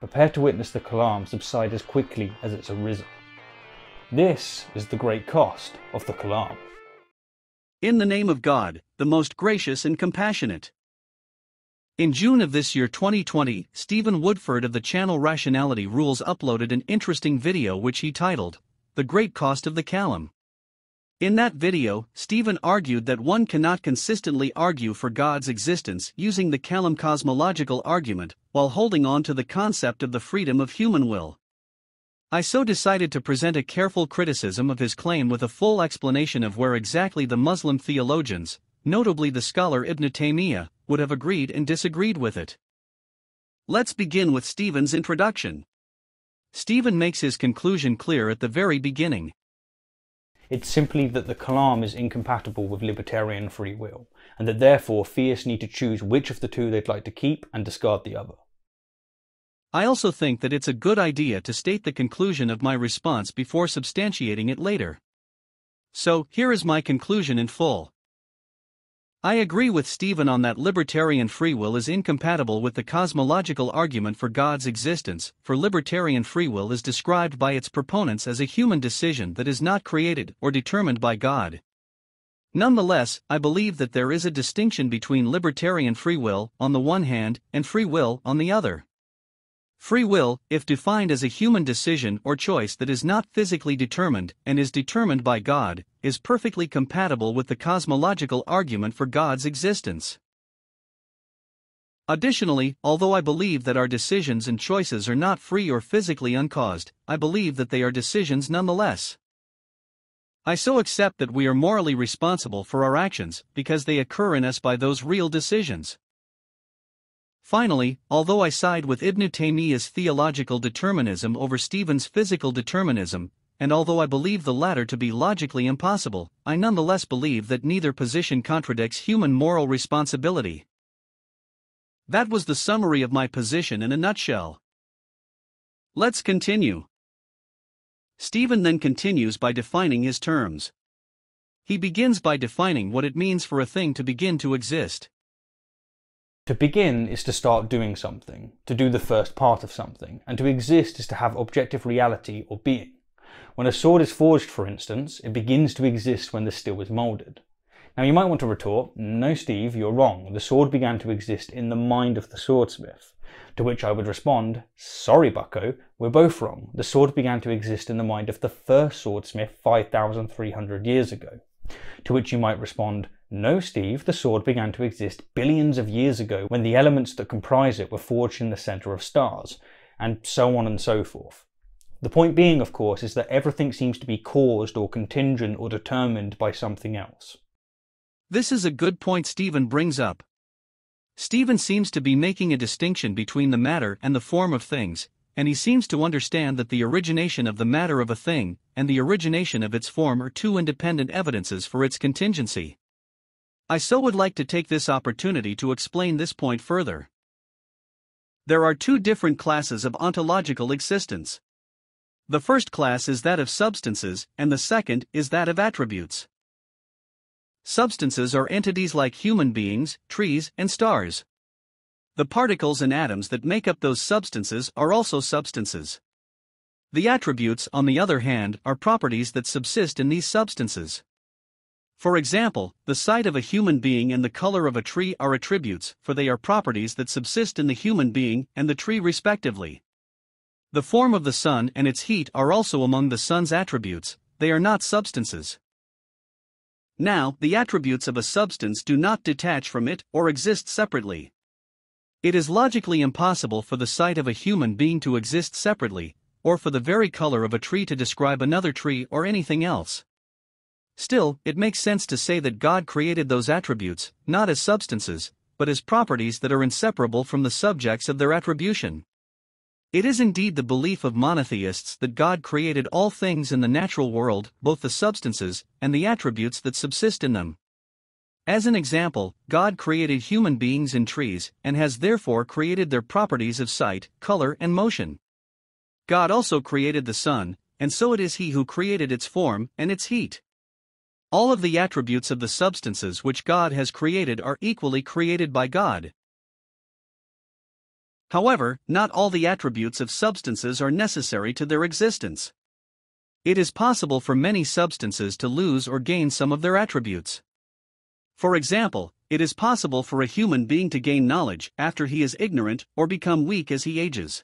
prepare to witness the Kalam subside as quickly as it's arisen. This is the great cost of the Kalam. In the name of God, the most gracious and compassionate. In June of this year 2020, Stephen Woodford of the channel Rationality Rules uploaded an interesting video which he titled, The Great Cost of the Kalam. In that video, Stephen argued that one cannot consistently argue for God's existence using the Kalam cosmological argument, while holding on to the concept of the freedom of human will. I so decided to present a careful criticism of his claim with a full explanation of where exactly the Muslim theologians, notably the scholar Ibn Taymiyyah, would have agreed and disagreed with it. Let's begin with Stephen's introduction. Stephen makes his conclusion clear at the very beginning. It's simply that the Kalam is incompatible with libertarian free will, and that therefore theists need to choose which of the two they'd like to keep and discard the other. I also think that it's a good idea to state the conclusion of my response before substantiating it later. So, here is my conclusion in full. I agree with Stephen on that libertarian free will is incompatible with the cosmological argument for God's existence, for libertarian free will is described by its proponents as a human decision that is not created or determined by God. Nonetheless, I believe that there is a distinction between libertarian free will, on the one hand, and free will, on the other. Free will, if defined as a human decision or choice that is not physically determined and is determined by God, is perfectly compatible with the cosmological argument for God's existence. Additionally, although I believe that our decisions and choices are not free or physically uncaused, I believe that they are decisions nonetheless. I so accept that we are morally responsible for our actions because they occur in us by those real decisions. Finally, although I side with Ibn Taymiyyah's theological determinism over Stephen's physical determinism, and although I believe the latter to be logically impossible, I nonetheless believe that neither position contradicts human moral responsibility. That was the summary of my position in a nutshell. Let's continue. Stephen then continues by defining his terms. He begins by defining what it means for a thing to begin to exist. To begin is to start doing something, to do the first part of something, and to exist is to have objective reality or being. When a sword is forged, for instance, it begins to exist when the steel is moulded. Now you might want to retort, no Steve, you're wrong, the sword began to exist in the mind of the swordsmith. To which I would respond, sorry bucko, we're both wrong, the sword began to exist in the mind of the first swordsmith 5,300 years ago. To which you might respond, no Steve, the sword began to exist billions of years ago when the elements that comprise it were forged in the centre of stars, and so on and so forth. The point being, of course, is that everything seems to be caused or contingent or determined by something else. This is a good point Stephen brings up. Stephen seems to be making a distinction between the matter and the form of things, and he seems to understand that the origination of the matter of a thing and the origination of its form are two independent evidences for its contingency. I so would like to take this opportunity to explain this point further. There are two different classes of ontological existence. The first class is that of substances, and the second is that of attributes. Substances are entities like human beings, trees, and stars. The particles and atoms that make up those substances are also substances. The attributes, on the other hand, are properties that subsist in these substances. For example, the sight of a human being and the color of a tree are attributes, for they are properties that subsist in the human being and the tree respectively. The form of the sun and its heat are also among the sun's attributes, they are not substances. Now, the attributes of a substance do not detach from it or exist separately. It is logically impossible for the sight of a human being to exist separately, or for the very color of a tree to describe another tree or anything else. Still, it makes sense to say that God created those attributes, not as substances, but as properties that are inseparable from the subjects of their attribution. It is indeed the belief of monotheists that God created all things in the natural world, both the substances and the attributes that subsist in them. As an example, God created human beings and trees, and has therefore created their properties of sight, color, and motion. God also created the sun, and so it is He who created its form and its heat. All of the attributes of the substances which God has created are equally created by God. However, not all the attributes of substances are necessary to their existence. It is possible for many substances to lose or gain some of their attributes. For example, it is possible for a human being to gain knowledge after he is ignorant or become weak as he ages.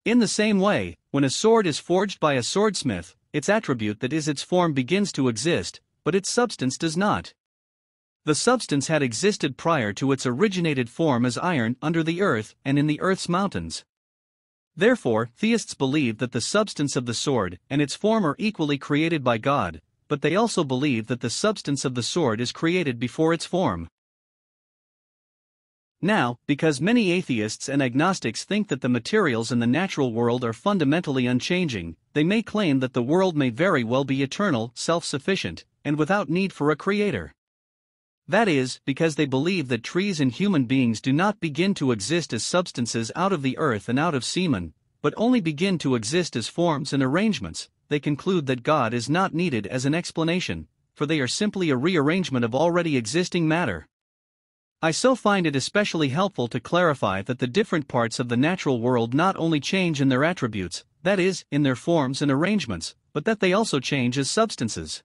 In the same way, when a sword is forged by a swordsmith, its attribute, that is its form, begins to exist, but its substance does not. The substance had existed prior to its originated form as iron under the earth and in the earth's mountains. Therefore, theists believe that the substance of the sword and its form are equally created by God, but they also believe that the substance of the sword is created before its form. Now, because many atheists and agnostics think that the materials in the natural world are fundamentally unchanging, they may claim that the world may very well be eternal, self-sufficient, and without need for a creator. That is, because they believe that trees and human beings do not begin to exist as substances out of the earth and out of semen, but only begin to exist as forms and arrangements. They conclude that God is not needed as an explanation, for they are simply a rearrangement of already existing matter. I so find it especially helpful to clarify that the different parts of the natural world not only change in their attributes, that is, in their forms and arrangements, but that they also change as substances.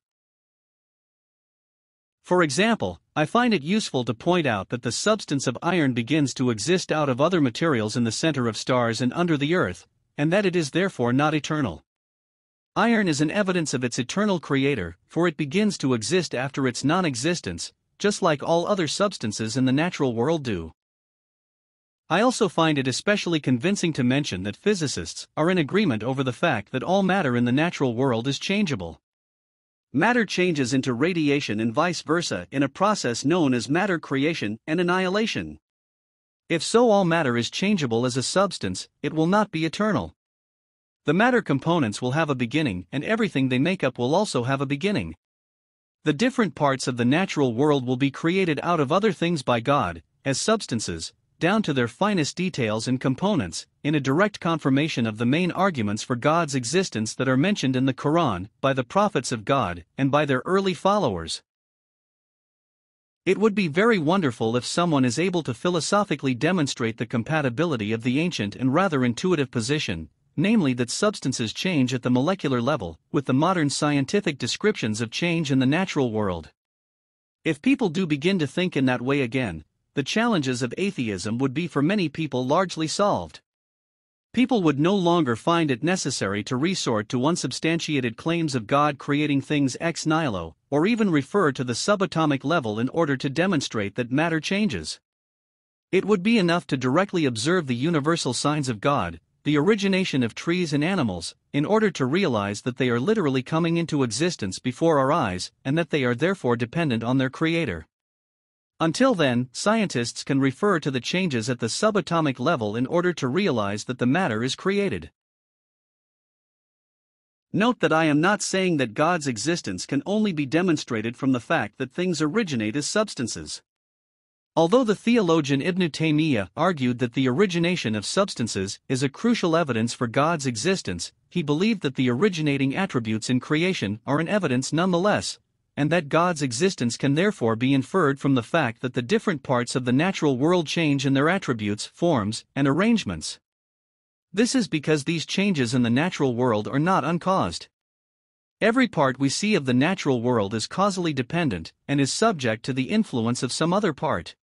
For example, I find it useful to point out that the substance of iron begins to exist out of other materials in the center of stars and under the earth, and that it is therefore not eternal. Iron is an evidence of its eternal creator, for it begins to exist after its non-existence, just like all other substances in the natural world do. I also find it especially convincing to mention that physicists are in agreement over the fact that all matter in the natural world is changeable. Matter changes into radiation and vice versa in a process known as matter creation and annihilation. If so, all matter is changeable as a substance, it will not be eternal. The matter components will have a beginning, and everything they make up will also have a beginning. The different parts of the natural world will be created out of other things by God, as substances, down to their finest details and components, in a direct confirmation of the main arguments for God's existence that are mentioned in the Quran, by the prophets of God, and by their early followers. It would be very wonderful if someone is able to philosophically demonstrate the compatibility of the ancient and rather intuitive position, namely that substances change at the molecular level, with the modern scientific descriptions of change in the natural world. If people do begin to think in that way again, the challenges of atheism would be for many people largely solved. People would no longer find it necessary to resort to unsubstantiated claims of God creating things ex nihilo, or even refer to the subatomic level in order to demonstrate that matter changes. It would be enough to directly observe the universal signs of God, the origination of trees and animals, in order to realize that they are literally coming into existence before our eyes, and that they are therefore dependent on their creator. Until then, scientists can refer to the changes at the subatomic level in order to realize that the matter is created. Note that I am not saying that God's existence can only be demonstrated from the fact that things originate as substances. Although the theologian Ibn Taymiyyah argued that the origination of substances is a crucial evidence for God's existence, he believed that the originating attributes in creation are an evidence nonetheless, and that God's existence can therefore be inferred from the fact that the different parts of the natural world change in their attributes, forms, and arrangements. This is because these changes in the natural world are not uncaused. Every part we see of the natural world is causally dependent, and is subject to the influence of some other part.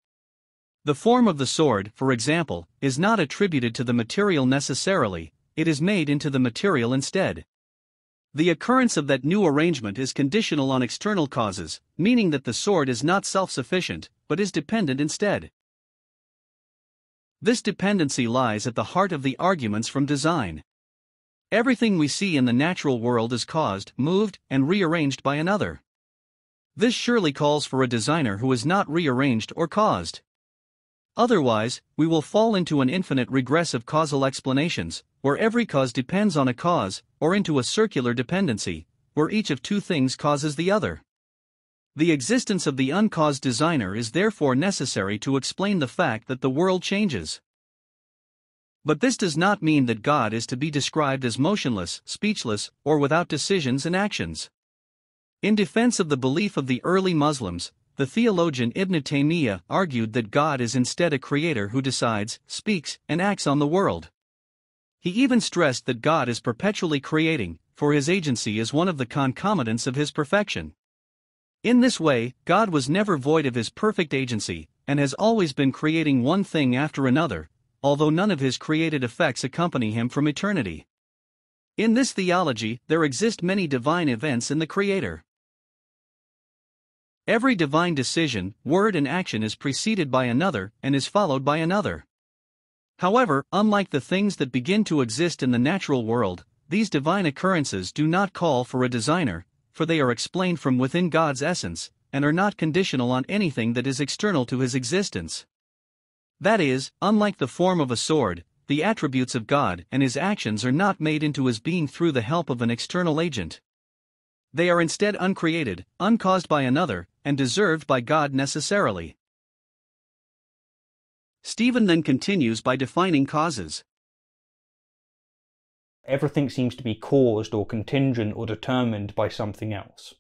The form of the sword, for example, is not attributed to the material necessarily, it is made into the material instead. The occurrence of that new arrangement is conditional on external causes, meaning that the sword is not self-sufficient, but is dependent instead. This dependency lies at the heart of the arguments from design. Everything we see in the natural world is caused, moved, and rearranged by another. This surely calls for a designer who is not rearranged or caused. Otherwise, we will fall into an infinite regress of causal explanations, where every cause depends on a cause, or into a circular dependency, where each of two things causes the other. The existence of the uncaused designer is therefore necessary to explain the fact that the world changes. But this does not mean that God is to be described as motionless, speechless, or without decisions and actions. In defense of the belief of the early Muslims, the theologian Ibn Taymiyyah argued that God is instead a creator who decides, speaks, and acts on the world. He even stressed that God is perpetually creating, for his agency is one of the concomitants of his perfection. In this way, God was never void of his perfect agency, and has always been creating one thing after another, although none of his created effects accompany him from eternity. In this theology, there exist many divine events in the Creator. Every divine decision, word and action is preceded by another and is followed by another. However, unlike the things that begin to exist in the natural world, these divine occurrences do not call for a designer, for they are explained from within God's essence, and are not conditional on anything that is external to his existence. That is, unlike the form of a sword, the attributes of God and his actions are not made into his being through the help of an external agent. They are instead uncreated, uncaused by another, and deserved by God necessarily. Stephen then continues by defining causes. Everything seems to be caused or contingent or determined by something else.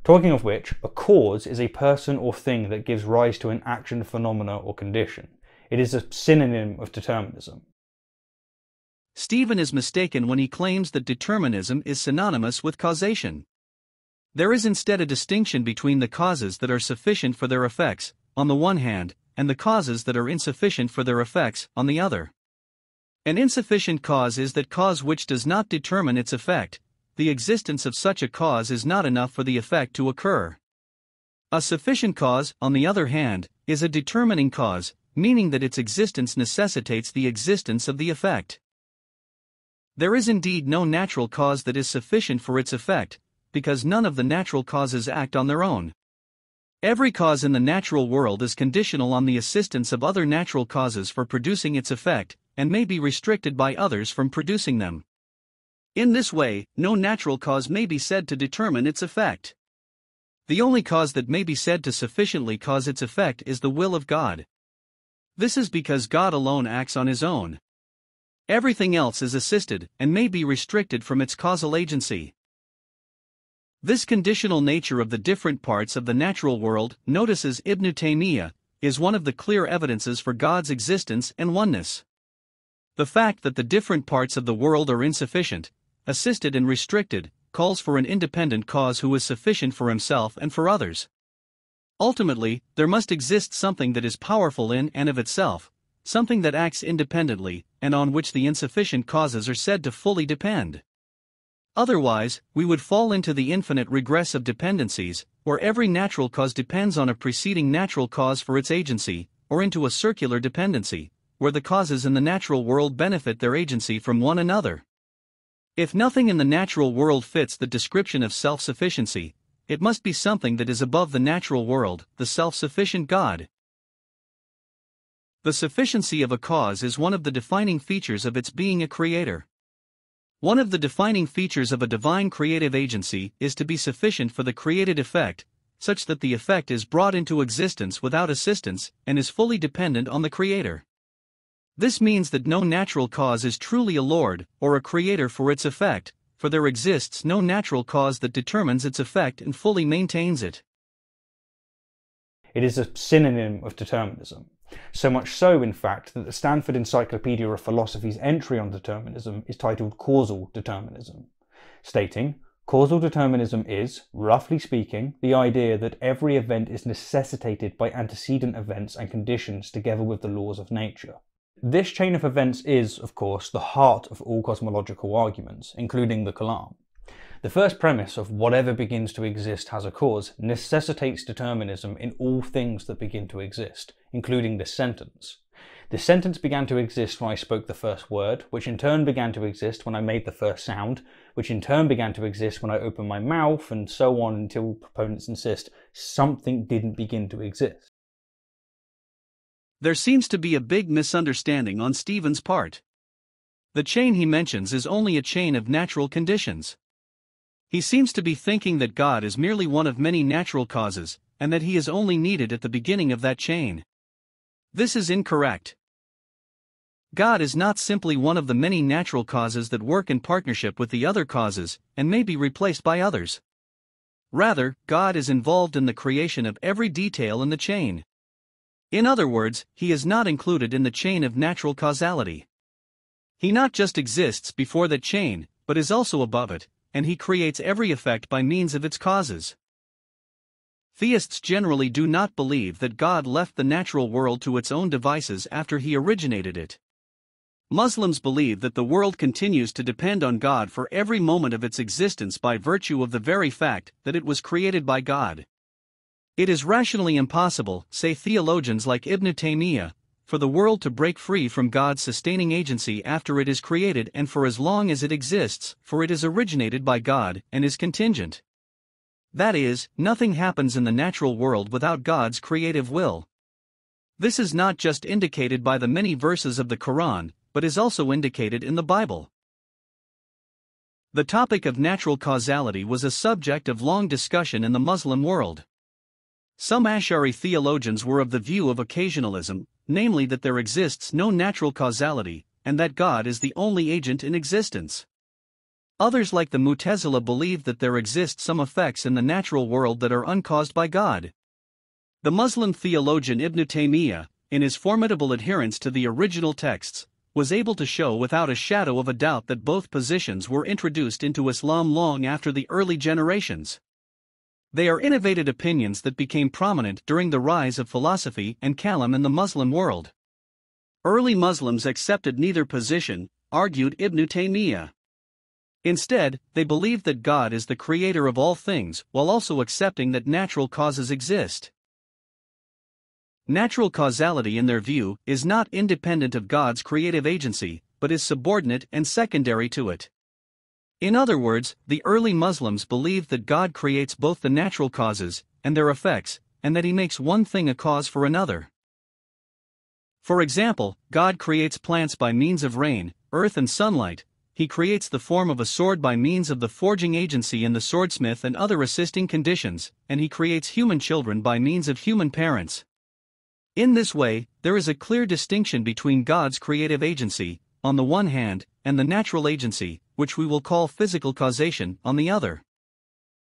Talking of which, a cause is a person or thing that gives rise to an action, phenomena, or condition. It is a synonym of determinism. Stephen is mistaken when he claims that determinism is synonymous with causation. There is instead a distinction between the causes that are sufficient for their effects, on the one hand, and the causes that are insufficient for their effects, on the other. An insufficient cause is that cause which does not determine its effect. The existence of such a cause is not enough for the effect to occur. A sufficient cause, on the other hand, is a determining cause, meaning that its existence necessitates the existence of the effect. There is indeed no natural cause that is sufficient for its effect, because none of the natural causes act on their own. Every cause in the natural world is conditional on the assistance of other natural causes for producing its effect, and may be restricted by others from producing them. In this way, no natural cause may be said to determine its effect. The only cause that may be said to sufficiently cause its effect is the will of God. This is because God alone acts on his own. Everything else is assisted, and may be restricted from its causal agency. This conditional nature of the different parts of the natural world, notices Ibn Taymiyyah, is one of the clear evidences for God's existence and oneness. The fact that the different parts of the world are insufficient, assisted and restricted, calls for an independent cause who is sufficient for himself and for others. Ultimately, there must exist something that is powerful in and of itself, something that acts independently, and on which the insufficient causes are said to fully depend. Otherwise, we would fall into the infinite regress of dependencies, where every natural cause depends on a preceding natural cause for its agency, or into a circular dependency, where the causes in the natural world benefit their agency from one another. If nothing in the natural world fits the description of self-sufficiency, it must be something that is above the natural world, the self-sufficient God. The sufficiency of a cause is one of the defining features of its being a creator. One of the defining features of a divine creative agency is to be sufficient for the created effect, such that the effect is brought into existence without assistance and is fully dependent on the creator. This means that no natural cause is truly a lord or a creator for its effect, for there exists no natural cause that determines its effect and fully maintains it. It is a synonym of determinism. So much so, in fact, that the Stanford Encyclopedia of Philosophy's entry on determinism is titled Causal Determinism, stating, "Causal determinism is, roughly speaking, the idea that every event is necessitated by antecedent events and conditions together with the laws of nature." This chain of events is, of course, the heart of all cosmological arguments, including the Kalam. The first premise of whatever begins to exist has a cause necessitates determinism in all things that begin to exist, including this sentence. This sentence began to exist when I spoke the first word, which in turn began to exist when I made the first sound, which in turn began to exist when I opened my mouth, and so on until proponents insist something didn't begin to exist. There seems to be a big misunderstanding on Stephen's part. The chain he mentions is only a chain of natural conditions. He seems to be thinking that God is merely one of many natural causes, and that he is only needed at the beginning of that chain. This is incorrect. God is not simply one of the many natural causes that work in partnership with the other causes, and may be replaced by others. Rather, God is involved in the creation of every detail in the chain. In other words, he is not included in the chain of natural causality. He not just exists before that chain, but is also above it, and he creates every effect by means of its causes. Theists generally do not believe that God left the natural world to its own devices after he originated it. Muslims believe that the world continues to depend on God for every moment of its existence by virtue of the very fact that it was created by God. It is rationally impossible, say theologians like Ibn Taymiyyah, for the world to break free from God's sustaining agency after it is created and for as long as it exists, for it is originated by God and is contingent. That is, nothing happens in the natural world without God's creative will. This is not just indicated by the many verses of the Quran, but is also indicated in the Bible. The topic of natural causality was a subject of long discussion in the Muslim world. Some Ash'ari theologians were of the view of occasionalism, namely that there exists no natural causality, and that God is the only agent in existence. Others like the Mu'tazila believe that there exist some effects in the natural world that are uncaused by God. The Muslim theologian Ibn Taymiyyah, in his formidable adherence to the original texts, was able to show without a shadow of a doubt that both positions were introduced into Islam long after the early generations. They are innovated opinions that became prominent during the rise of philosophy and Kalam in the Muslim world. Early Muslims accepted neither position, argued Ibn Taymiyyah. Instead, they believed that God is the creator of all things while also accepting that natural causes exist. Natural causality, in their view, is not independent of God's creative agency, but is subordinate and secondary to it. In other words, the early Muslims believed that God creates both the natural causes and their effects, and that he makes one thing a cause for another. For example, God creates plants by means of rain, earth and sunlight. He creates the form of a sword by means of the forging agency in the swordsmith and other assisting conditions, and he creates human children by means of human parents. In this way, there is a clear distinction between God's creative agency, on the one hand, and the natural agency, which we will call physical causation, on the other.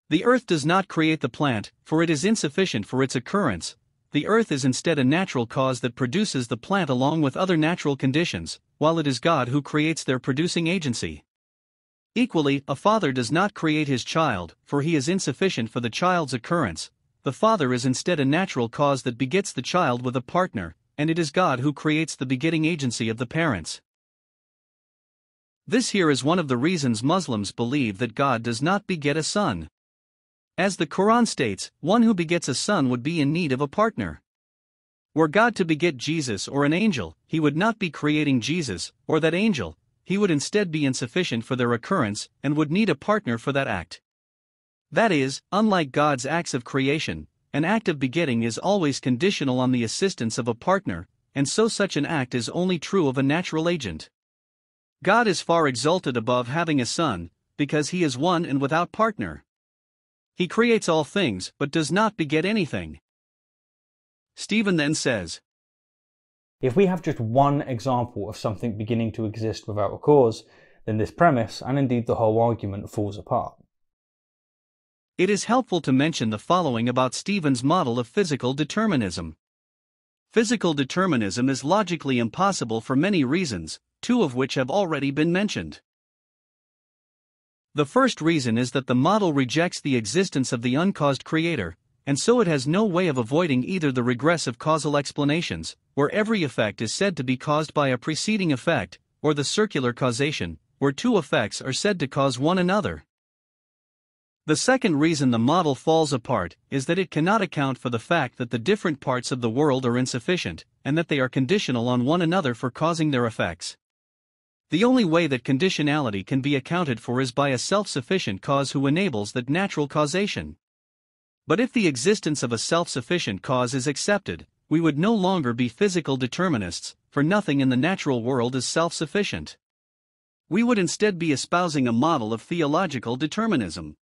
The earth does not create the plant, for it is insufficient for its occurrence. The earth is instead a natural cause that produces the plant along with other natural conditions, while it is God who creates their producing agency. Equally, a father does not create his child, for he is insufficient for the child's occurrence. The father is instead a natural cause that begets the child with a partner, and it is God who creates the begetting agency of the parents. This here is one of the reasons Muslims believe that God does not beget a son. As the Quran states, one who begets a son would be in need of a partner. Were God to beget Jesus or an angel, he would not be creating Jesus, or that angel. He would instead be insufficient for their occurrence, and would need a partner for that act. That is, unlike God's acts of creation, an act of begetting is always conditional on the assistance of a partner, and so such an act is only true of a natural agent. God is far exalted above having a son, because he is one and without partner. He creates all things but does not beget anything. Stephen then says, if we have just one example of something beginning to exist without a cause, then this premise, and indeed the whole argument, falls apart. It is helpful to mention the following about Stephen's model of physical determinism. Physical determinism is logically impossible for many reasons, two of which have already been mentioned. The first reason is that the model rejects the existence of the uncaused creator, and so it has no way of avoiding either the regressive causal explanations, where every effect is said to be caused by a preceding effect, or the circular causation, where two effects are said to cause one another. The second reason the model falls apart is that it cannot account for the fact that the different parts of the world are insufficient, and that they are conditional on one another for causing their effects. The only way that conditionality can be accounted for is by a self-sufficient cause who enables that natural causation. But if the existence of a self-sufficient cause is accepted, we would no longer be physical determinists, for nothing in the natural world is self-sufficient. We would instead be espousing a model of theological determinism.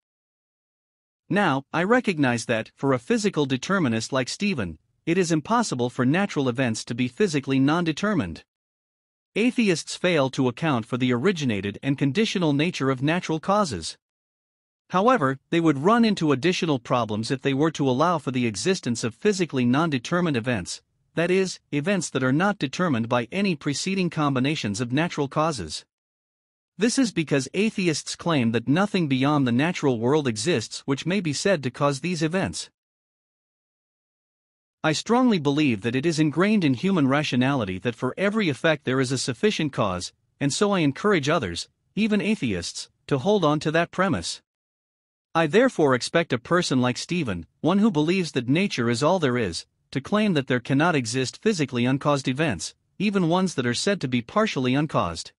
Now, I recognize that, for a physical determinist like Stephen, it is impossible for natural events to be physically non-determined. Atheists fail to account for the originated and conditional nature of natural causes. However, they would run into additional problems if they were to allow for the existence of physically non-determined events, that is, events that are not determined by any preceding combinations of natural causes. This is because atheists claim that nothing beyond the natural world exists which may be said to cause these events. I strongly believe that it is ingrained in human rationality that for every effect there is a sufficient cause, and so I encourage others, even atheists, to hold on to that premise. I therefore expect a person like Stephen, one who believes that nature is all there is, to claim that there cannot exist physically uncaused events, even ones that are said to be partially uncaused.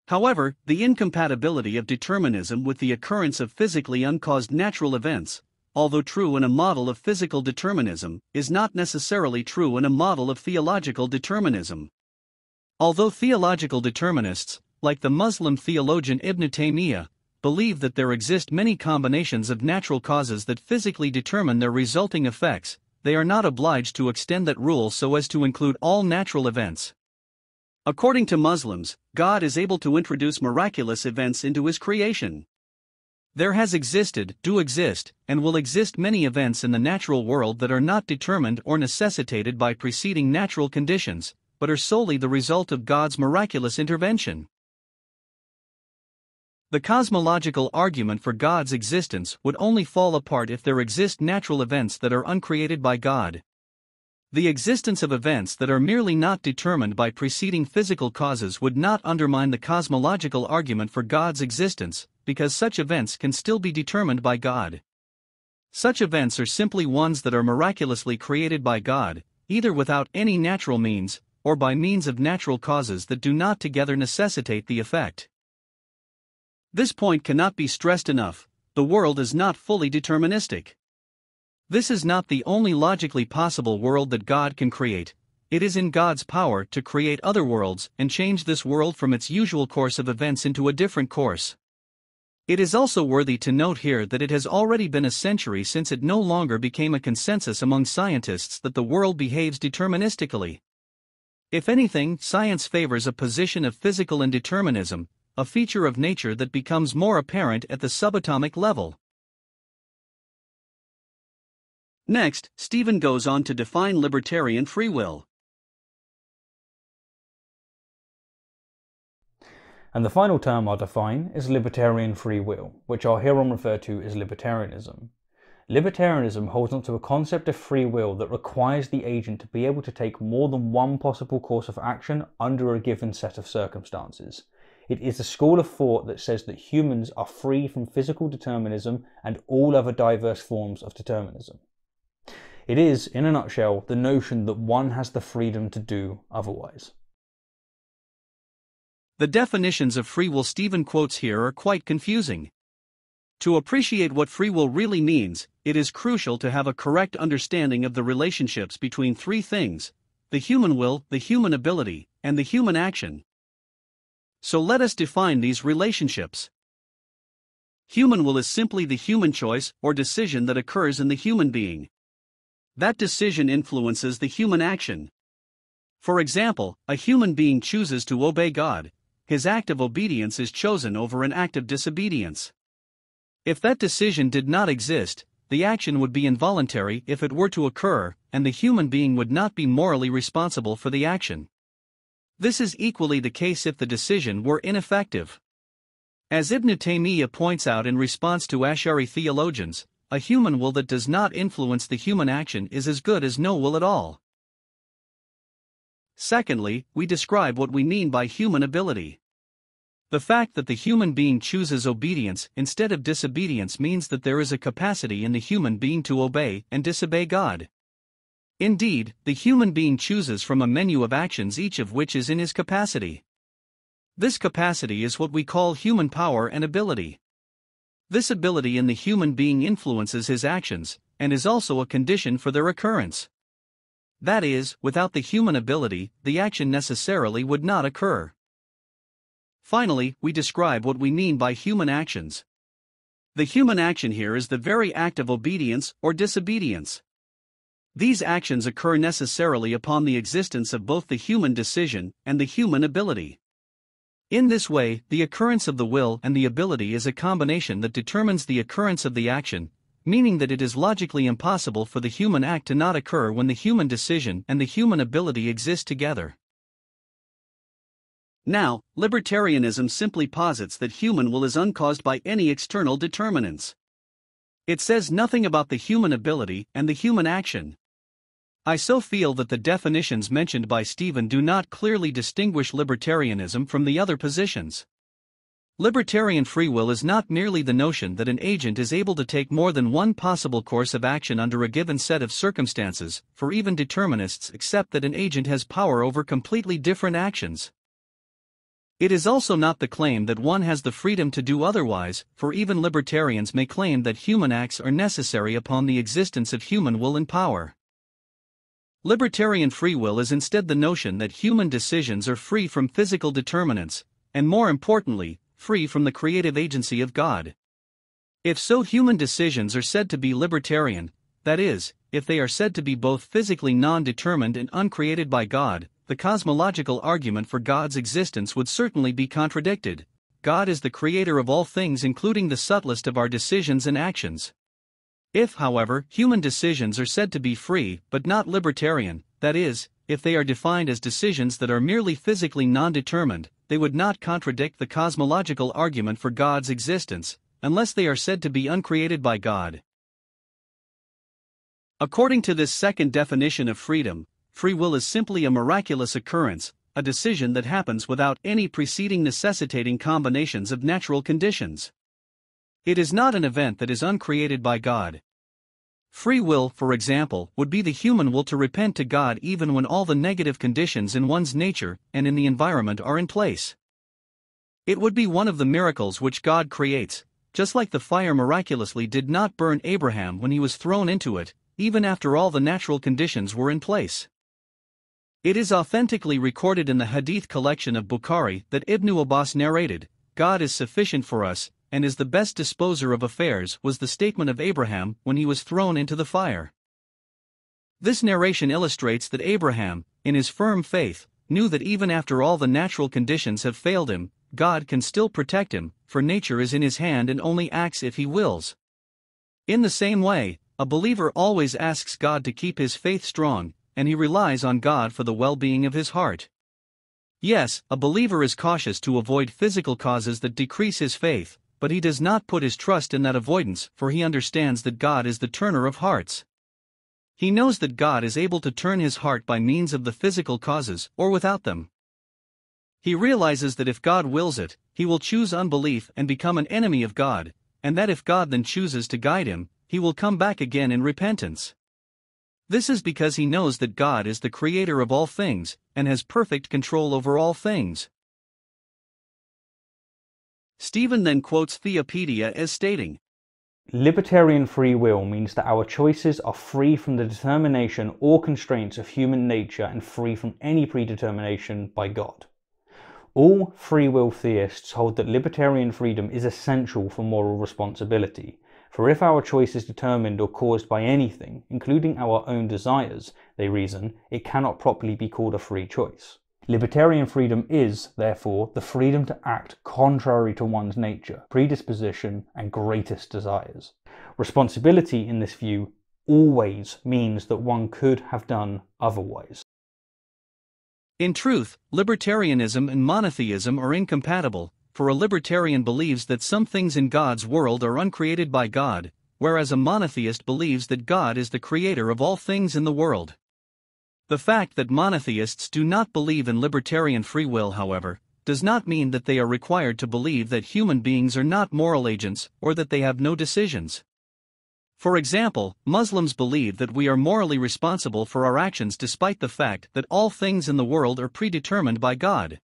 However, the incompatibility of determinism with the occurrence of physically uncaused natural events, although true in a model of physical determinism, is not necessarily true in a model of theological determinism. Although theological determinists, like the Muslim theologian Ibn Taymiyyah, believe that there exist many combinations of natural causes that physically determine their resulting effects, they are not obliged to extend that rule so as to include all natural events. According to Muslims, God is able to introduce miraculous events into His creation. There has existed, do exist, and will exist many events in the natural world that are not determined or necessitated by preceding natural conditions, but are solely the result of God's miraculous intervention. The cosmological argument for God's existence would only fall apart if there exist natural events that are uncreated by God. The existence of events that are merely not determined by preceding physical causes would not undermine the cosmological argument for God's existence, because such events can still be determined by God. Such events are simply ones that are miraculously created by God, either without any natural means, or by means of natural causes that do not together necessitate the effect. This point cannot be stressed enough: the world is not fully deterministic. This is not the only logically possible world that God can create. It is in God's power to create other worlds and change this world from its usual course of events into a different course. It is also worthy to note here that it has already been a century since it no longer became a consensus among scientists that the world behaves deterministically. If anything, science favors a position of physical indeterminism, a feature of nature that becomes more apparent at the subatomic level. Next, Stephen goes on to define libertarian free will. And the final term I'll define is libertarian free will, which I'll hereon refer to as libertarianism. Libertarianism holds onto a concept of free will that requires the agent to be able to take more than one possible course of action under a given set of circumstances. It is a school of thought that says that humans are free from physical determinism and all other diverse forms of determinism. It is, in a nutshell, the notion that one has the freedom to do otherwise. The definitions of free will Stephen quotes here are quite confusing. To appreciate what free will really means, it is crucial to have a correct understanding of the relationships between three things: the human will, the human ability, and the human action. So let us define these relationships. Human will is simply the human choice or decision that occurs in the human being. That decision influences the human action. For example, a human being chooses to obey God. His act of obedience is chosen over an act of disobedience. If that decision did not exist, the action would be involuntary if it were to occur, and the human being would not be morally responsible for the action. This is equally the case if the decision were ineffective. As Ibn Taymiyyah points out in response to Ash'ari theologians, a human will that does not influence the human action is as good as no will at all. Secondly, we describe what we mean by human ability. The fact that the human being chooses obedience instead of disobedience means that there is a capacity in the human being to obey and disobey God. Indeed, the human being chooses from a menu of actions, each of which is in his capacity. This capacity is what we call human power and ability. This ability in the human being influences his actions, and is also a condition for their occurrence. That is, without the human ability, the action necessarily would not occur. Finally, we describe what we mean by human actions. The human action here is the very act of obedience or disobedience. These actions occur necessarily upon the existence of both the human decision and the human ability. In this way, the occurrence of the will and the ability is a combination that determines the occurrence of the action, meaning that it is logically impossible for the human act to not occur when the human decision and the human ability exist together. Now, libertarianism simply posits that human will is uncaused by any external determinants. It says nothing about the human ability and the human action. I so feel that the definitions mentioned by Stephen do not clearly distinguish libertarianism from the other positions. Libertarian free will is not merely the notion that an agent is able to take more than one possible course of action under a given set of circumstances, for even determinists accept that an agent has power over completely different actions. It is also not the claim that one has the freedom to do otherwise, for even libertarians may claim that human acts are necessary upon the existence of human will and power. Libertarian free will is instead the notion that human decisions are free from physical determinants, and more importantly, free from the creative agency of God. If so, human decisions are said to be libertarian, that is, if they are said to be both physically non-determined and uncreated by God, the cosmological argument for God's existence would certainly be contradicted. God is the creator of all things, including the subtlest of our decisions and actions. If, however, human decisions are said to be free but not libertarian, that is, if they are defined as decisions that are merely physically non-determined, they would not contradict the cosmological argument for God's existence, unless they are said to be uncreated by God. According to this second definition of freedom, free will is simply a miraculous occurrence, a decision that happens without any preceding necessitating combinations of natural conditions. It is not an event that is uncreated by God. Free will, for example, would be the human will to repent to God even when all the negative conditions in one's nature and in the environment are in place. It would be one of the miracles which God creates, just like the fire miraculously did not burn Abraham when he was thrown into it, even after all the natural conditions were in place. It is authentically recorded in the Hadith collection of Bukhari that Ibn Abbas narrated, "God is sufficient for us, and is the best disposer of affairs," was the statement of Abraham when he was thrown into the fire. This narration illustrates that Abraham, in his firm faith, knew that even after all the natural conditions have failed him, God can still protect him, for nature is in his hand and only acts if he wills. In the same way, a believer always asks God to keep his faith strong, and he relies on God for the well-being of his heart. Yes, a believer is cautious to avoid physical causes that decrease his faith, but he does not put his trust in that avoidance, for he understands that God is the turner of hearts. He knows that God is able to turn his heart by means of the physical causes, or without them. He realizes that if God wills it, he will choose unbelief and become an enemy of God, and that if God then chooses to guide him, he will come back again in repentance. This is because he knows that God is the creator of all things, and has perfect control over all things. Stephen then quotes Theopedia as stating, "Libertarian free will means that our choices are free from the determination or constraints of human nature and free from any predetermination by God. All free will theists hold that libertarian freedom is essential for moral responsibility, for if our choice is determined or caused by anything, including our own desires, they reason, it cannot properly be called a free choice. Libertarian freedom is, therefore, the freedom to act contrary to one's nature, predisposition, and greatest desires. Responsibility in this view always means that one could have done otherwise." In truth, libertarianism and monotheism are incompatible, for a libertarian believes that some things in God's world are uncreated by God, whereas a monotheist believes that God is the creator of all things in the world. The fact that monotheists do not believe in libertarian free will, however, does not mean that they are required to believe that human beings are not moral agents or that they have no decisions. For example, Muslims believe that we are morally responsible for our actions despite the fact that all things in the world are predetermined by God.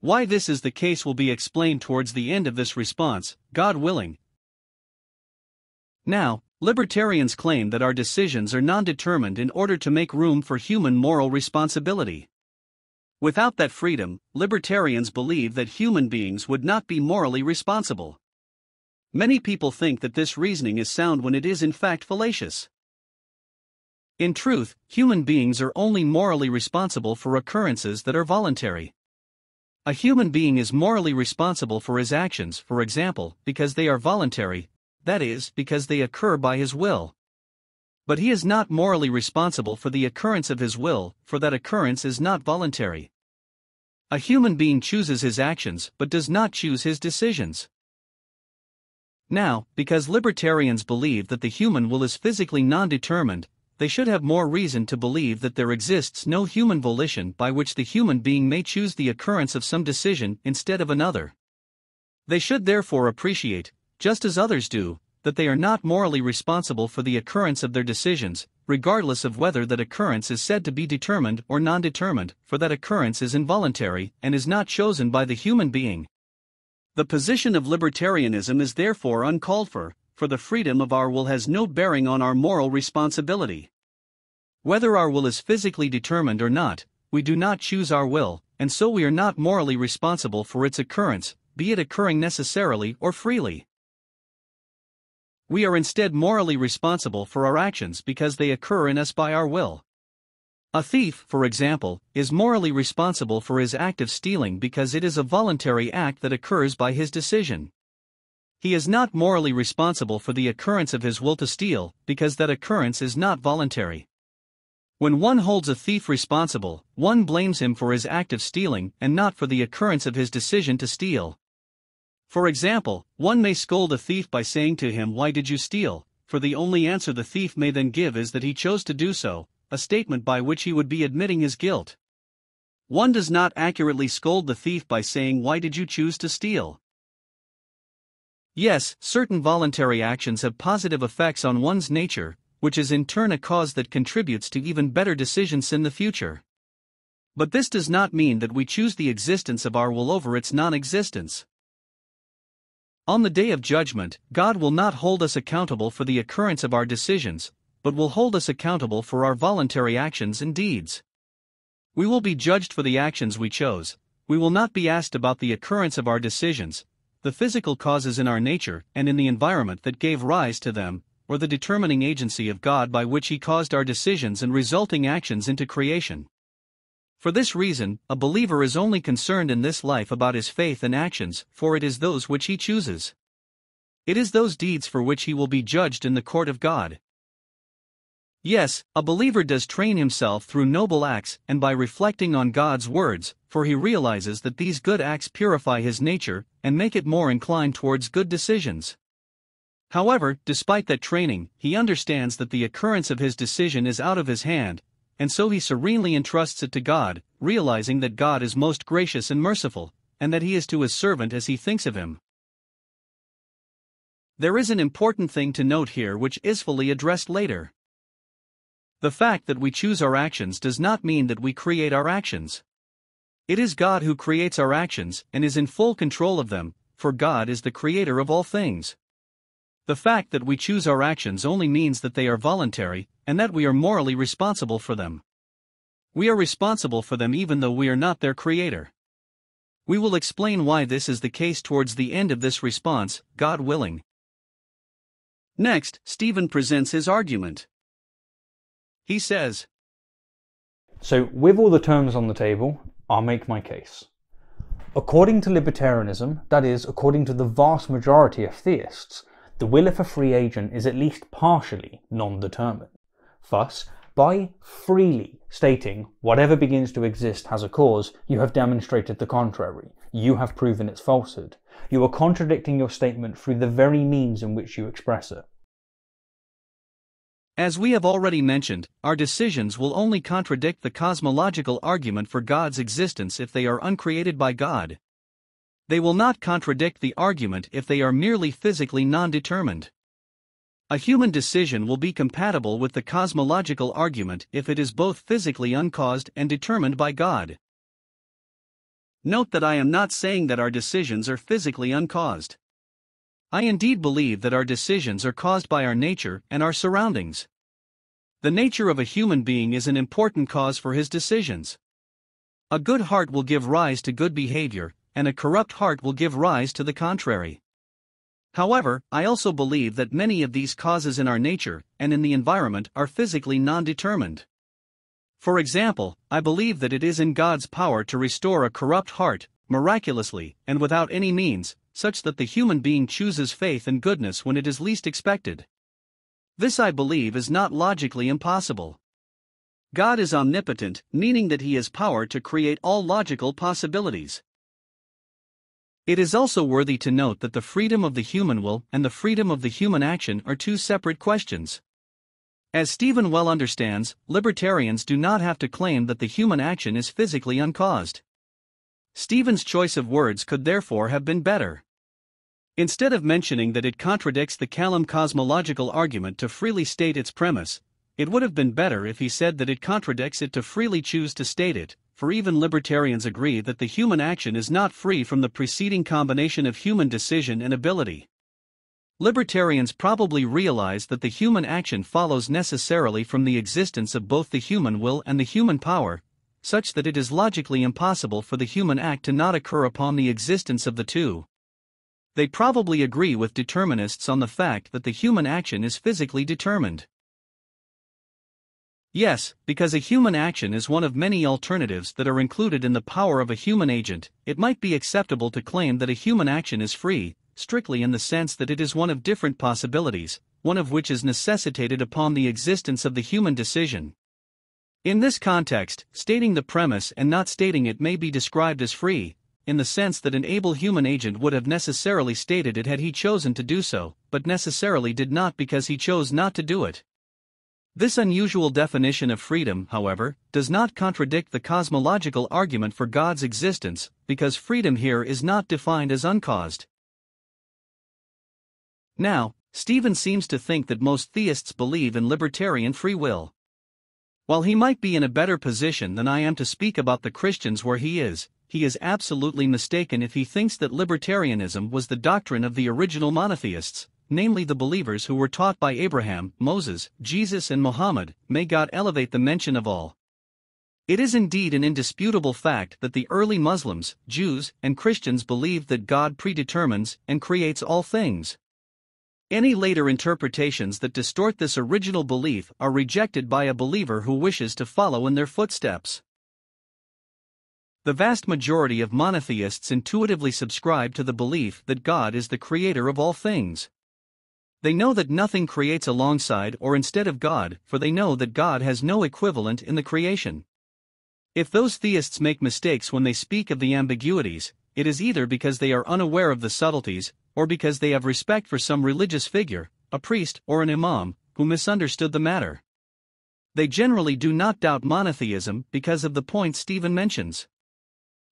Why this is the case will be explained towards the end of this response, God willing. Now, libertarians claim that our decisions are non-determined in order to make room for human moral responsibility. Without that freedom, libertarians believe that human beings would not be morally responsible. Many people think that this reasoning is sound when it is in fact fallacious. In truth, human beings are only morally responsible for occurrences that are voluntary. A human being is morally responsible for his actions, for example, because they are voluntary, that is, because they occur by his will. But he is not morally responsible for the occurrence of his will, for that occurrence is not voluntary. A human being chooses his actions but does not choose his decisions. Now, because libertarians believe that the human will is physically non-determined, they should have more reason to believe that there exists no human volition by which the human being may choose the occurrence of some decision instead of another. They should therefore appreciate, just as others do, that they are not morally responsible for the occurrence of their decisions, regardless of whether that occurrence is said to be determined or non-determined, for that occurrence is involuntary and is not chosen by the human being. The position of libertarianism is therefore uncalled for the freedom of our will has no bearing on our moral responsibility. Whether our will is physically determined or not, we do not choose our will, and so we are not morally responsible for its occurrence, be it occurring necessarily or freely. We are instead morally responsible for our actions because they occur in us by our will. A thief, for example, is morally responsible for his act of stealing because it is a voluntary act that occurs by his decision. He is not morally responsible for the occurrence of his will to steal, because that occurrence is not voluntary. When one holds a thief responsible, one blames him for his act of stealing and not for the occurrence of his decision to steal. For example, one may scold a thief by saying to him, "Why did you steal?" For the only answer the thief may then give is that he chose to do so, a statement by which he would be admitting his guilt. One does not accurately scold the thief by saying, "Why did you choose to steal?" Yes, certain voluntary actions have positive effects on one's nature, which is in turn a cause that contributes to even better decisions in the future. But this does not mean that we choose the existence of our will over its non-existence. On the day of judgment, God will not hold us accountable for the occurrence of our decisions, but will hold us accountable for our voluntary actions and deeds. We will be judged for the actions we chose. We will not be asked about the occurrence of our decisions, the physical causes in our nature and in the environment that gave rise to them, or the determining agency of God by which He caused our decisions and resulting actions into creation. For this reason, a believer is only concerned in this life about his faith and actions, for it is those which he chooses. It is those deeds for which he will be judged in the court of God. Yes, a believer does train himself through noble acts and by reflecting on God's words, for he realizes that these good acts purify his nature and make it more inclined towards good decisions. However, despite that training, he understands that the occurrence of his decision is out of his hand, and so he serenely entrusts it to God, realizing that God is most gracious and merciful, and that he is to his servant as he thinks of him. There is an important thing to note here which is fully addressed later. The fact that we choose our actions does not mean that we create our actions. It is God who creates our actions and is in full control of them, for God is the creator of all things. The fact that we choose our actions only means that they are voluntary, and that we are morally responsible for them. We are responsible for them even though we are not their creator. We will explain why this is the case towards the end of this response, God willing. Next, Stephen presents his argument. He says, So, with all the terms on the table, I'll make my case. According to libertarianism, that is, according to the vast majority of theists, the will of a free agent is at least partially non-determined. Thus, by freely stating whatever begins to exist has a cause, you have demonstrated the contrary. You have proven its falsehood. You are contradicting your statement through the very means in which you express it. As we have already mentioned, our decisions will only contradict the cosmological argument for God's existence if they are uncreated by God. They will not contradict the argument if they are merely physically non-determined. A human decision will be compatible with the cosmological argument if it is both physically uncaused and determined by God. Note that I am not saying that our decisions are physically uncaused. I indeed believe that our decisions are caused by our nature and our surroundings. The nature of a human being is an important cause for his decisions. A good heart will give rise to good behavior, and a corrupt heart will give rise to the contrary. However, I also believe that many of these causes in our nature and in the environment are physically non-determined. For example, I believe that it is in God's power to restore a corrupt heart, miraculously, and without any means, such that the human being chooses faith and goodness when it is least expected. This, I believe, is not logically impossible. God is omnipotent, meaning that He has power to create all logical possibilities. It is also worthy to note that the freedom of the human will and the freedom of the human action are two separate questions. As Stephen well understands, libertarians do not have to claim that the human action is physically uncaused. Stephen's choice of words could therefore have been better. Instead of mentioning that it contradicts the Kalam cosmological argument to freely state its premise, it would have been better if he said that it contradicts it to freely choose to state it, for even libertarians agree that the human action is not free from the preceding combination of human decision and ability. Libertarians probably realize that the human action follows necessarily from the existence of both the human will and the human power, such that it is logically impossible for the human act to not occur upon the existence of the two. They probably agree with determinists on the fact that the human action is physically determined. Yes, because a human action is one of many alternatives that are included in the power of a human agent, it might be acceptable to claim that a human action is free, strictly in the sense that it is one of different possibilities, one of which is necessitated upon the existence of the human decision. In this context, stating the premise and not stating it may be described as free, in the sense that an able human agent would have necessarily stated it had he chosen to do so, but necessarily did not because he chose not to do it. This unusual definition of freedom, however, does not contradict the cosmological argument for God's existence, because freedom here is not defined as uncaused. Now, Stephen seems to think that most theists believe in libertarian free will. While he might be in a better position than I am to speak about the Christians where he is absolutely mistaken if he thinks that libertarianism was the doctrine of the original monotheists, namely the believers who were taught by Abraham, Moses, Jesus and Muhammad, may God elevate the mention of all. It is indeed an indisputable fact that the early Muslims, Jews, and Christians believed that God predetermines and creates all things. Any later interpretations that distort this original belief are rejected by a believer who wishes to follow in their footsteps. The vast majority of monotheists intuitively subscribe to the belief that God is the creator of all things. They know that nothing creates alongside or instead of God, for they know that God has no equivalent in the creation. If those theists make mistakes when they speak of the ambiguities, it is either because they are unaware of the subtleties, or because they have respect for some religious figure, a priest or an imam, who misunderstood the matter. They generally do not doubt monotheism because of the points Stephen mentions.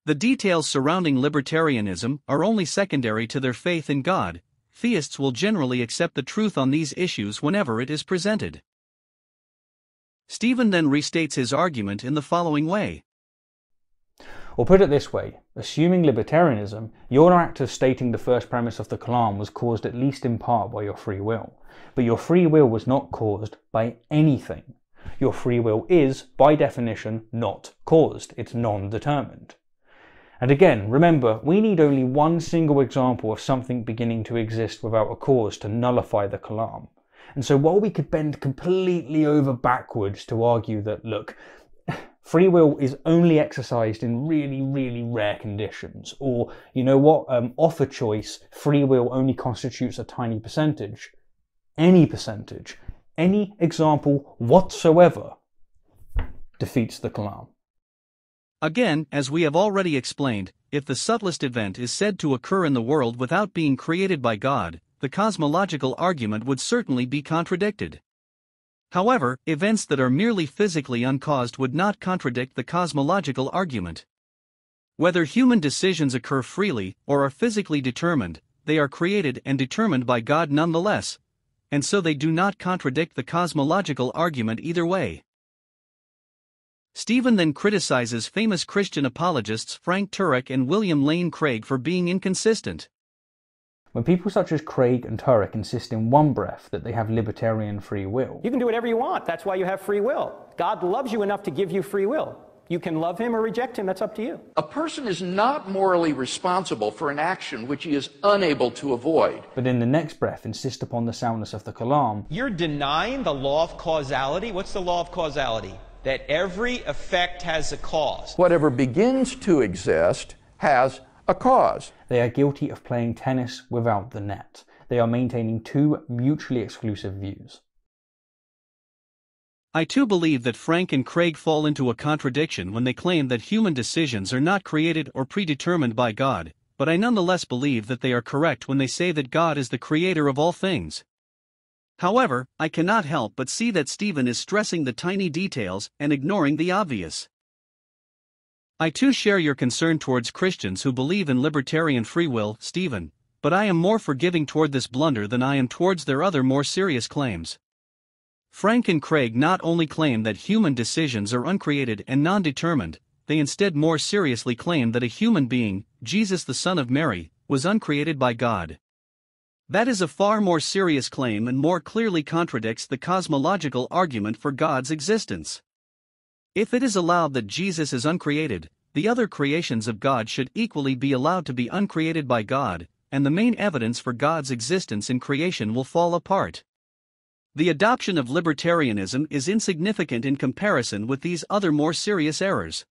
The details surrounding libertarianism are only secondary to their faith in God. Theists will generally accept the truth on these issues whenever it is presented. Stephen then restates his argument in the following way. Or put it this way, assuming libertarianism, your act of stating the first premise of the Kalam was caused at least in part by your free will. But your free will was not caused by anything. Your free will is, by definition, not caused. It's non-determined. And again, remember, we need only one single example of something beginning to exist without a cause to nullify the Kalam. And so while we could bend completely over backwards to argue that, look, free will is only exercised in really, really rare conditions, or, you know what, off a choice, free will only constitutes a tiny percentage, any example whatsoever defeats the Kalam. Again, as we have already explained, if the subtlest event is said to occur in the world without being created by God, the cosmological argument would certainly be contradicted. However, events that are merely physically uncaused would not contradict the cosmological argument. Whether human decisions occur freely or are physically determined, they are created and determined by God nonetheless, and so they do not contradict the cosmological argument either way. Stephen then criticizes famous Christian apologists Frank Turek and William Lane Craig for being inconsistent. When people such as Craig and Turek insist in one breath that they have libertarian free will, you can do whatever you want. That's why you have free will. God loves you enough to give you free will. You can love him or reject him. That's up to you. A person is not morally responsible for an action which he is unable to avoid. But in the next breath insist upon the soundness of the Kalam. You're denying the law of causality. What's the law of causality? That every effect has a cause. Whatever begins to exist has a cause. They are guilty of playing tennis without the net. They are maintaining two mutually exclusive views. I too believe that Frank and Craig fall into a contradiction when they claim that human decisions are not created or predetermined by God, but I nonetheless believe that they are correct when they say that God is the creator of all things. However, I cannot help but see that Stephen is stressing the tiny details and ignoring the obvious. I too share your concern towards Christians who believe in libertarian free will, Stephen, but I am more forgiving toward this blunder than I am towards their other more serious claims. Frank and Craig not only claim that human decisions are uncreated and non-determined, they instead more seriously claim that a human being, Jesus the Son of Mary, was uncreated by God. That is a far more serious claim and more clearly contradicts the cosmological argument for God's existence. If it is allowed that Jesus is uncreated, the other creations of God should equally be allowed to be uncreated by God, and the main evidence for God's existence in creation will fall apart. The adoption of libertarianism is insignificant in comparison with these other more serious errors.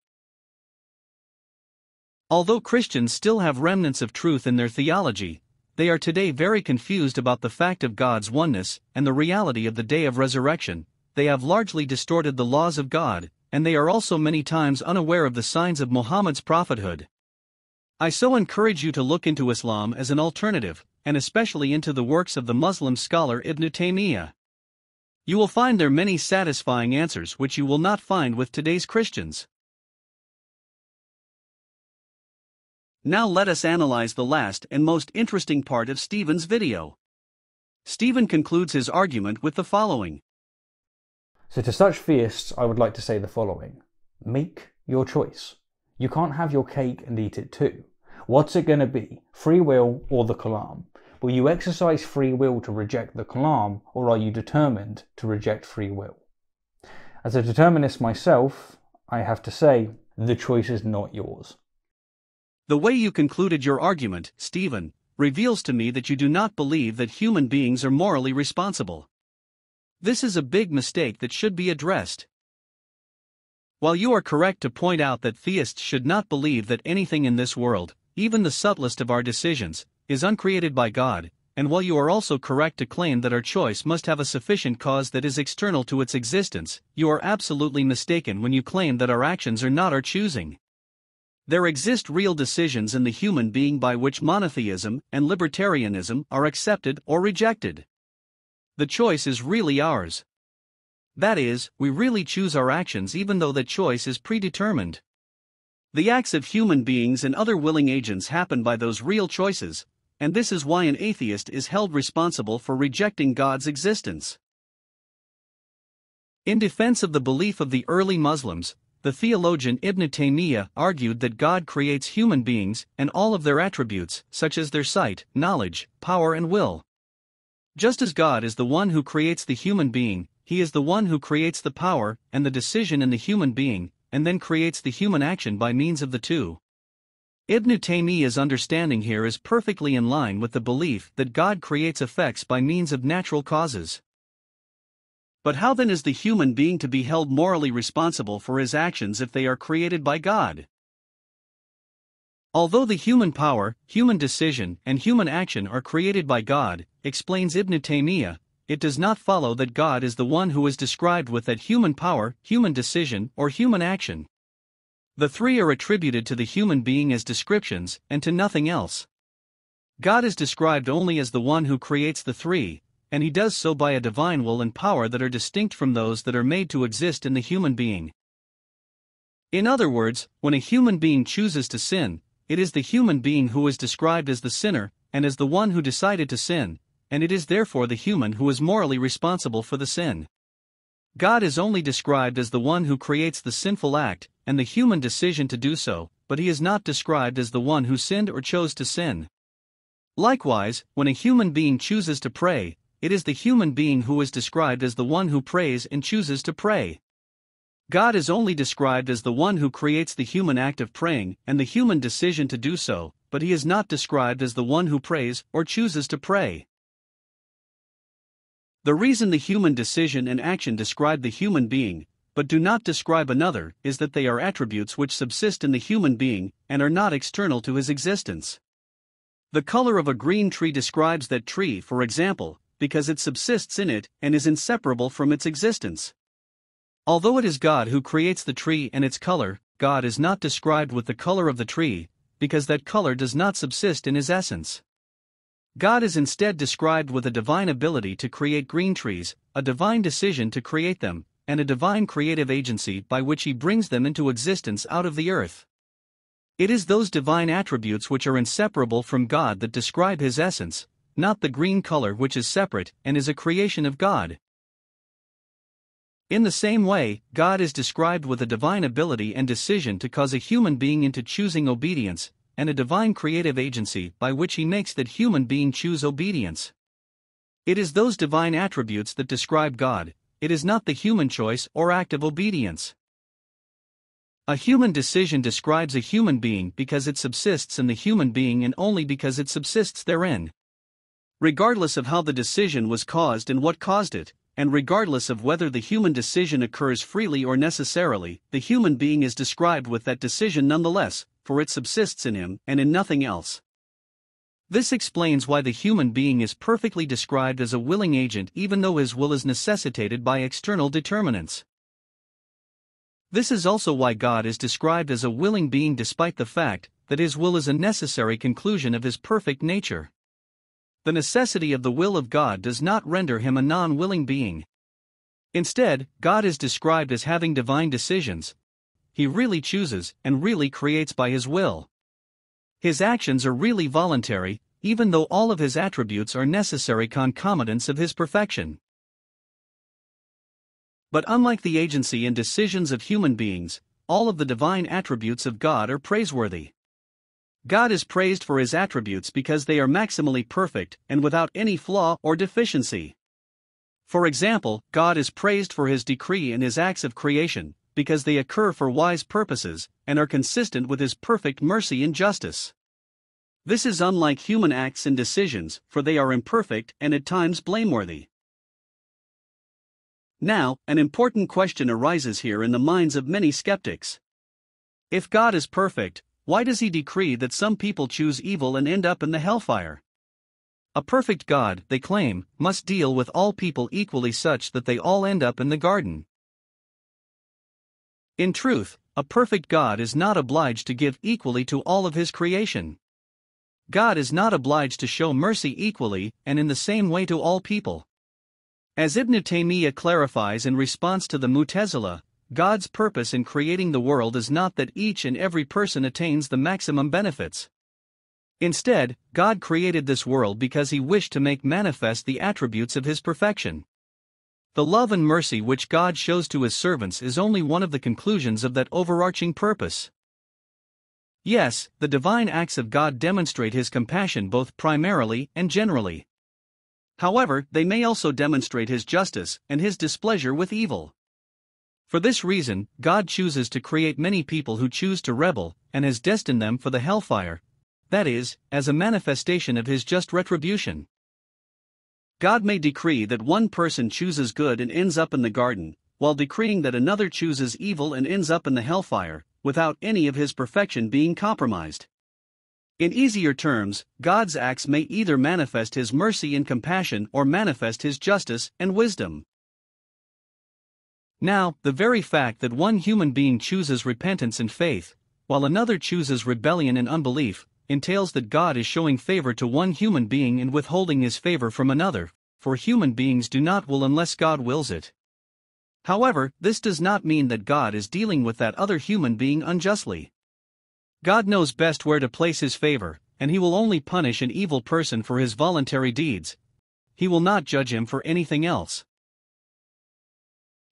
Although Christians still have remnants of truth in their theology, they are today very confused about the fact of God's oneness and the reality of the day of resurrection. They have largely distorted the laws of God, and they are also many times unaware of the signs of Muhammad's prophethood. I so encourage you to look into Islam as an alternative, and especially into the works of the Muslim scholar Ibn Taymiyyah. You will find there many satisfying answers which you will not find with today's Christians. Now let us analyze the last and most interesting part of Stephen's video. Stephen concludes his argument with the following. So to such theists, I would like to say the following. Make your choice. You can't have your cake and eat it too. What's it going to be? Free will or the Kalam? Will you exercise free will to reject the Kalam, or are you determined to reject free will? As a determinist myself, I have to say, the choice is not yours. The way you concluded your argument, Stephen, reveals to me that you do not believe that human beings are morally responsible. This is a big mistake that should be addressed. While you are correct to point out that theists should not believe that anything in this world, even the subtlest of our decisions, is uncreated by God, and while you are also correct to claim that our choice must have a sufficient cause that is external to its existence, you are absolutely mistaken when you claim that our actions are not our choosing. There exist real decisions in the human being by which monotheism and libertarianism are accepted or rejected. The choice is really ours. That is, we really choose our actions even though the choice is predetermined. The acts of human beings and other willing agents happen by those real choices, and this is why an atheist is held responsible for rejecting God's existence. In defense of the belief of the early Muslims, the theologian Ibn Taymiyyah argued that God creates human beings and all of their attributes, such as their sight, knowledge, power and will. Just as God is the one who creates the human being, he is the one who creates the power and the decision in the human being, and then creates the human action by means of the two. Ibn Taymiyyah's understanding here is perfectly in line with the belief that God creates effects by means of natural causes. But how then is the human being to be held morally responsible for his actions if they are created by God? Although the human power, human decision, and human action are created by God, explains Ibn Taymiyyah, it does not follow that God is the one who is described with that human power, human decision, or human action. The three are attributed to the human being as descriptions, and to nothing else. God is described only as the one who creates the three, and he does so by a divine will and power that are distinct from those that are made to exist in the human being. In other words, when a human being chooses to sin, it is the human being who is described as the sinner, and as the one who decided to sin, and it is therefore the human who is morally responsible for the sin. God is only described as the one who creates the sinful act, and the human decision to do so, but he is not described as the one who sinned or chose to sin. Likewise, when a human being chooses to pray, it is the human being who is described as the one who prays and chooses to pray. God is only described as the one who creates the human act of praying and the human decision to do so, but he is not described as the one who prays or chooses to pray. The reason the human decision and action describe the human being, but do not describe another, is that they are attributes which subsist in the human being and are not external to his existence. The color of a green tree describes that tree, for example, because it subsists in it and is inseparable from its existence. Although it is God who creates the tree and its color, God is not described with the color of the tree, because that color does not subsist in his essence. God is instead described with a divine ability to create green trees, a divine decision to create them, and a divine creative agency by which he brings them into existence out of the earth. It is those divine attributes which are inseparable from God that describe his essence, not the green color which is separate and is a creation of God. In the same way, God is described with a divine ability and decision to cause a human being into choosing obedience, and a divine creative agency by which he makes that human being choose obedience. It is those divine attributes that describe God, it is not the human choice or act of obedience. A human decision describes a human being because it subsists in the human being and only because it subsists therein. Regardless of how the decision was caused and what caused it, and regardless of whether the human decision occurs freely or necessarily, the human being is described with that decision nonetheless, for it subsists in him and in nothing else. This explains why the human being is perfectly described as a willing agent even though his will is necessitated by external determinants. This is also why God is described as a willing being despite the fact that his will is a necessary conclusion of his perfect nature. The necessity of the will of God does not render him a non-willing being. Instead, God is described as having divine decisions. He really chooses and really creates by his will. His actions are really voluntary, even though all of his attributes are necessary concomitants of his perfection. But unlike the agency and decisions of human beings, all of the divine attributes of God are praiseworthy. God is praised for his attributes because they are maximally perfect and without any flaw or deficiency. For example, God is praised for his decree and his acts of creation, because they occur for wise purposes and are consistent with his perfect mercy and justice. This is unlike human acts and decisions, for they are imperfect and at times blameworthy. Now, an important question arises here in the minds of many skeptics. If God is perfect, why does he decree that some people choose evil and end up in the hellfire? A perfect God, they claim, must deal with all people equally such that they all end up in the garden. In truth, a perfect God is not obliged to give equally to all of his creation. God is not obliged to show mercy equally and in the same way to all people. As Ibn Taymiyyah clarifies in response to the Mu'tazila, God's purpose in creating the world is not that each and every person attains the maximum benefits. Instead, God created this world because he wished to make manifest the attributes of his perfection. The love and mercy which God shows to his servants is only one of the conclusions of that overarching purpose. Yes, the divine acts of God demonstrate his compassion both primarily and generally. However, they may also demonstrate his justice and his displeasure with evil. For this reason, God chooses to create many people who choose to rebel, and has destined them for the hellfire, that is, as a manifestation of his just retribution. God may decree that one person chooses good and ends up in the garden, while decreeing that another chooses evil and ends up in the hellfire, without any of his perfection being compromised. In easier terms, God's acts may either manifest his mercy and compassion or manifest his justice and wisdom. Now, the very fact that one human being chooses repentance and faith, while another chooses rebellion and unbelief, entails that God is showing favor to one human being and withholding his favor from another, for human beings do not will unless God wills it. However, this does not mean that God is dealing with that other human being unjustly. God knows best where to place his favor, and he will only punish an evil person for his voluntary deeds. He will not judge him for anything else.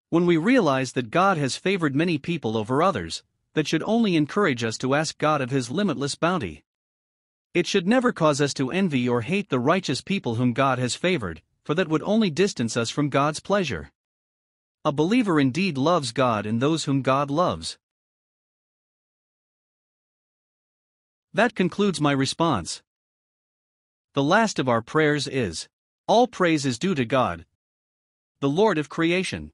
When we realize that God has favored many people over others, that should only encourage us to ask God of his limitless bounty. It should never cause us to envy or hate the righteous people whom God has favored, for that would only distance us from God's pleasure. A believer indeed loves God and those whom God loves. That concludes my response. The last of our prayers is, all praise is due to God, the Lord of creation.